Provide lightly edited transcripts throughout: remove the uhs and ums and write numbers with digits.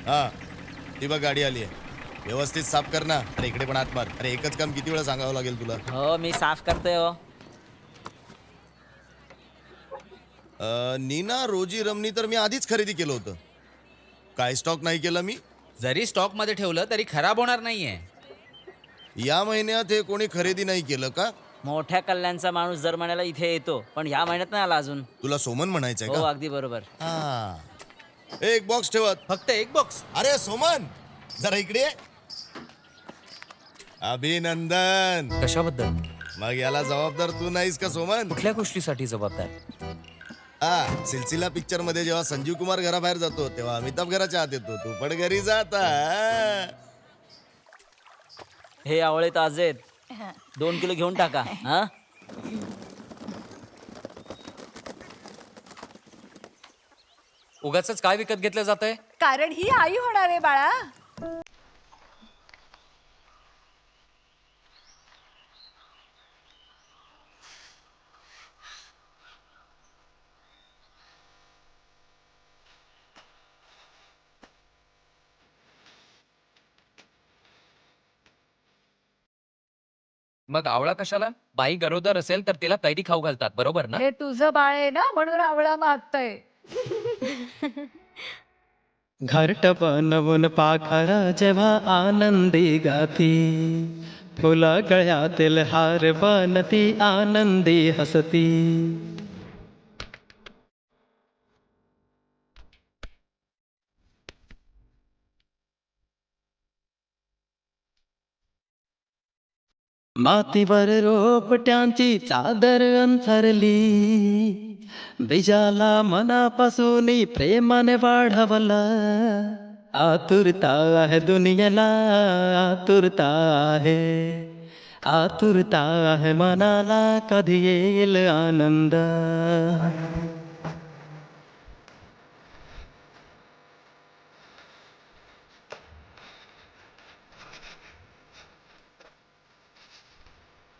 हा ती बघ गाडी आली आहे. व्यवस्थित साफ कर ना. अरे इकडे पण हात मार. अरे एकच काम किती वेळा सांगावं लागेल तुला. हो मी साफ करतोय हो. नीना रोजी रमणी तर मी आधीच खरेदी केलं होतं. काय स्टॉक नाही केला मी. जरी स्टॉक मध्ये ठेवलं तरी खराब होणार नाहीये. या महिन्यात हे कोणी खरेदी नाही केलं का? मोठ्या कल्याणचा माणूस दर महिन्याला इथे येतो, पण ह्या महिन्यात नाही आला अजून. तुला सोमन म्हणायचंय हो का? अगदी बरोबर. हा एक बॉक्स ठेवत. फक्त एक बॉक्स. अरे सोमन जरा इकडे ये. अभिनंदन. कशाबद्दल? मग याला जबाबदार तू नाहीस का सोमन? कुठल्या गोष्टीसाठी जबाबदार? हा सिलसिला पिक्चर मध्ये जेव्हा संजीव कुमार घराबाहेर जातो तेव्हा अमिताभ घराच्या आत येतो. तू पण घरी जाता. हे आवळे ताजे आहेत. 2 किलो घेऊन टाका. हा उगाच काय विकत घेतलं जातंय? कारण ही आई होणार आहे बाळा. मग आवळा कशाला? बाई गरोदर असेल तर तिला कैरी खाऊ घालतात, बरोबर ना? हे तुझं बाळ आहे ना म्हणून आवळा मागतय. घरट बनवून पाखरा जेव्हा आनंदी गाती, फुला गळ्यातील हार बनती आनंदी हसती. मातीवर रोपट्यांची चादर अंथरली, बीजाला मनापासून प्रेमाने वाढवला. आतुरता आहे दुनियेला, आतुरता आहे, आतुरता आहे मनाला, कधी येईल आनंद.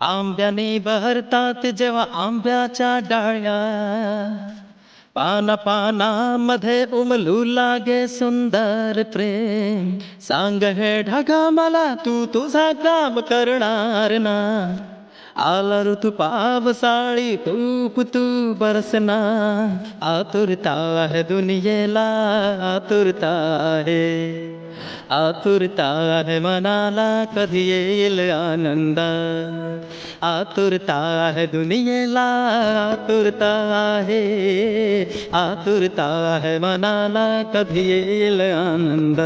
आंब्याने बहरतात जेव्हा आंब्याच्या डाळ्या, पाना पानामध्ये उमलू लागे सुंदर प्रेम. सांग हे ढगा मला तू तुझा काम करणार ना. आला ऋतू पावसाळी खूप तू बरसना. आतुरता आहे दुनियेला, आतुरता आहे, आतुरता आहे मनाला, कधी येईल आनंद. आतुरता आहे दुनियेला, आतुरता आहे, आतुरता आहे मनाला, कधी येईल आनंद.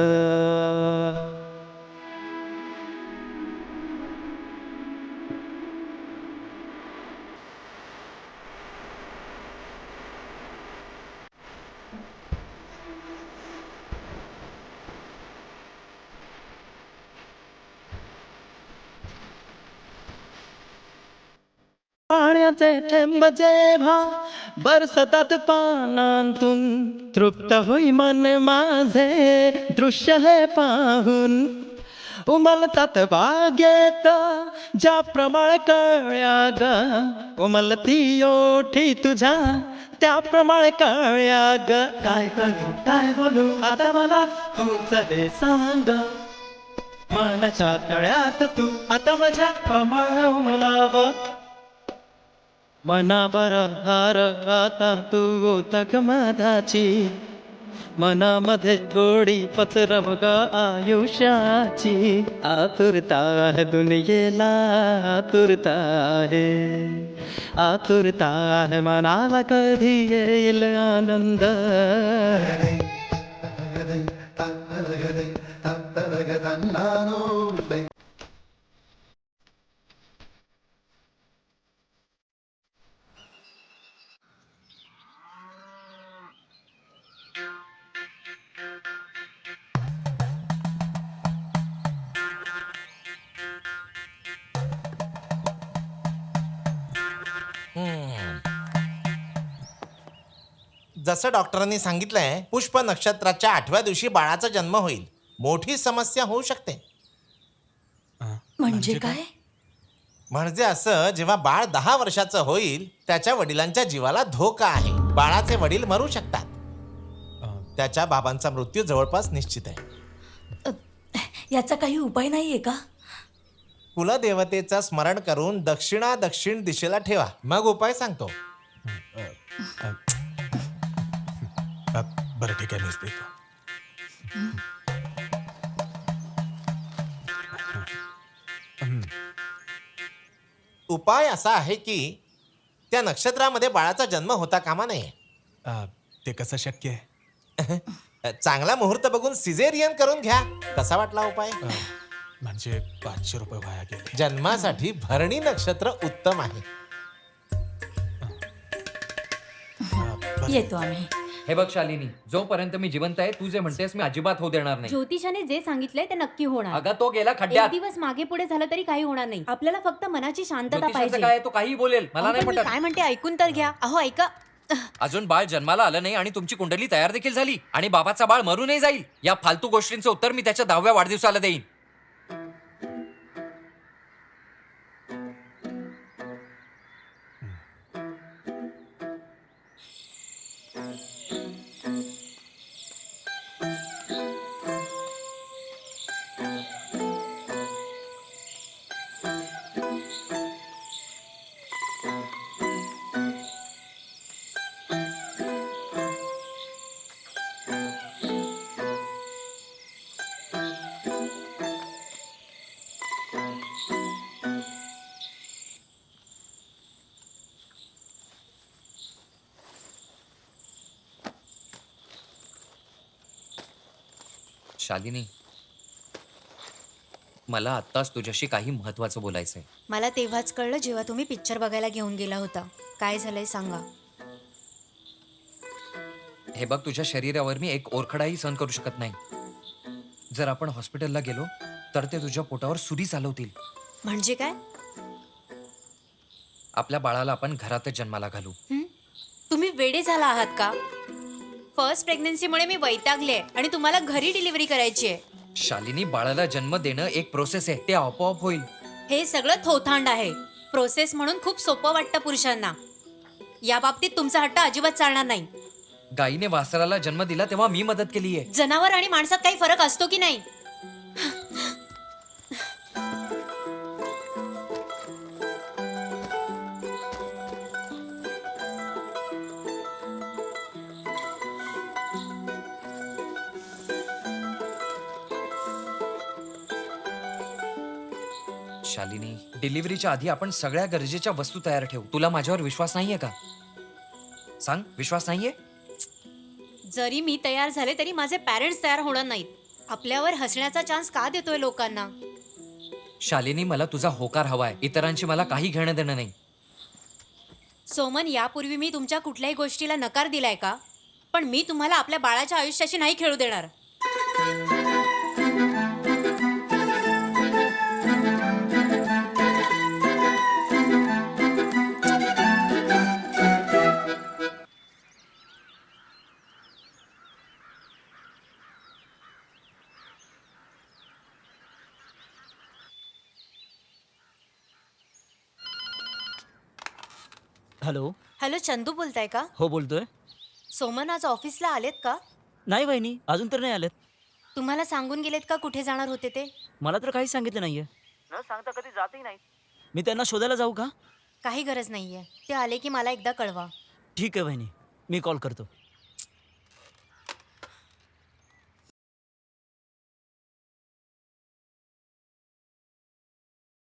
पाण्याचे थेंब जेव्हा बरसतात पानांतून, तृप्त होई मन माझे दृश्य हे पाहून. उमलतात बागेत ज्याप्रमाणे कळ्या ग, उमलती ओठी तुझ्या त्याप्रमाणे कळ्या ग. काय करू काय बोलू आता मला तूच दे सांग. मनाच्या तळ्यात तू आता माझ्या कमळ उमलावं. मनावर हार आता तू तक मधाची, मनामध्ये थोडी पसरव ग आयुष्याची. आतुरता आहे दुनियेला, आतुरता आहे, आतुरता आहे मनाला, कधी येईल आनंद. जसं डॉक्टरांनी सांगितलंय, पुष्प नक्षत्राच्या 8व्या दिवशी बाळाचा जन्म होईल. मोठी समस्या होऊ शकते. म्हणजे काय? म्हणजे असं, जेव्हा बाळ 10 वर्षाचं होईल त्याच्या वडिलांच्या जीवाला धोका आहे. बाळाचे वडील मरू शकतात. त्याच्या बाबांचा मृत्यू जवळपास निश्चित आहे. याचा काही उपाय नाहीये का? कुलदेवतेचं स्मरण करून दक्षिण दिशेला ठेवा, मग उपाय सांगतो. बरं ठीक आहे, मीच देतो. उपाय असा आहे की त्या नक्षत्रामध्ये बाळाचा जन्म होता कामा नये. ते कसं शक्य आहे? चांगला मुहूर्त बघून सिझेरियन करून घ्या. कसा वाटला उपाय? म्हणजे 500 रुपये वाया गेले. जन्मासाठी भरणी नक्षत्र उत्तम आहे. येतो आम्ही. हे बघ शालिनी, जोपर्यंत मी जिवंत आहे तू जे म्हणतेस मी अजिबात होऊ देणार नाही. ज्योतिषाने जे सांगितलंय ते नक्की होणार. अगं तो गेला एक खड्ड्यात. दिवस मागे पुढे झालं तरी काही होणार नाही. आपल्याला फक्त मनाची शांतता ज्योतिषाचं पाहिजे. काय तो काही बोलेल, मला अहो, नाही पण मी पटत. काय म्हणते ऐकून तर घ्या. अहो ऐका. अजून बाळ जन्माला आलं नाही आणि तुमची कुंडली तयार देखील झाली आणि बाबाचा बाळ मरूनही जाईल. या फालतू गोष्टींचं उत्तर मी त्याच्या 10व्या वाढदिवसाला देईन. शालिनी, मला आत्ताच तुझ्याशी काही महत्वाचं बोलायचंय. मला तेव्हाच कळलं जेव्हा तुम्ही पिक्चर बघायला घेऊन गेला होता. काय झालंय सांगा. हे बघ, तुझ्या शरीरावर मी एक ओरखडाही सहन करू शकत नाही. जर आपण हॉस्पिटलला गेलो तर ते तुझ्या पोटावर सुरी चालवतील. म्हणजे काय? आपल्या बाळाला आपण घरातच जन्माला घालू. तुम्ही वेडे झाला आहात का? फर्स्ट प्रेग्नन्सीमुळे मी वैतागले आणि तुम्हाला घरी डिलिव्हरी करायची आहे. शालिनी, बाळाला जन्म देणं एक प्रोसेस आहे, ते आपोआप होईल. हे सगळं थोथांड आहे. प्रोसेस म्हणून खूप सोपं वाटतं पुरुषांना. या बाबतीत तुमचा हट्ट अजिबात चालणार नाही. गायीने वासराला जन्म दिला तेव्हा मी मदत केली आहे. जनावर आणि माणसात काही फरक असतो की नाही? शालिनी, डिलिव्हरीच्या आधी आपण सगळ्या गरजेच्या वस्तू तयार ठेवू. तुला माझ्यावर विश्वास नाहीये का? सांग, विश्वास नाहीये? जरी मी तयार झाले तरी माझे पॅरेंट्स तयार होणार नाहीत. आपल्यावर हसण्याचा चान्स का देतोय लोकांना? शालिनी, मला तुझा होकार हवाय. इतरांची मला काही घेणं देणं नाही. सोमन, यापूर्वी मी तुमच्या कुठल्याही गोष्टीला नकार दिलाय का? पण मी तुम्हाला आपल्या बाळाच्या आयुष्याशी नाही खेळू देणार. हॅलो. हॅलो, चंदू बोलताय का? हो बोलतोय. सोमन आज ऑफिसला आलेत का? नाही वहिनी, अजून तर नाही आलेत. तुम्हाला सांगून गेलेत का कुठे जाणार होते ते? मला तर काही सांगितलं नाहीये. न सांगता कधी जातही नाही. मी त्यांना शोधायला जाऊ का? काही गरज नाहीये. ते आले की मला एकदा कळवा. ठीक आहे वहिनी, मी कॉल करतो.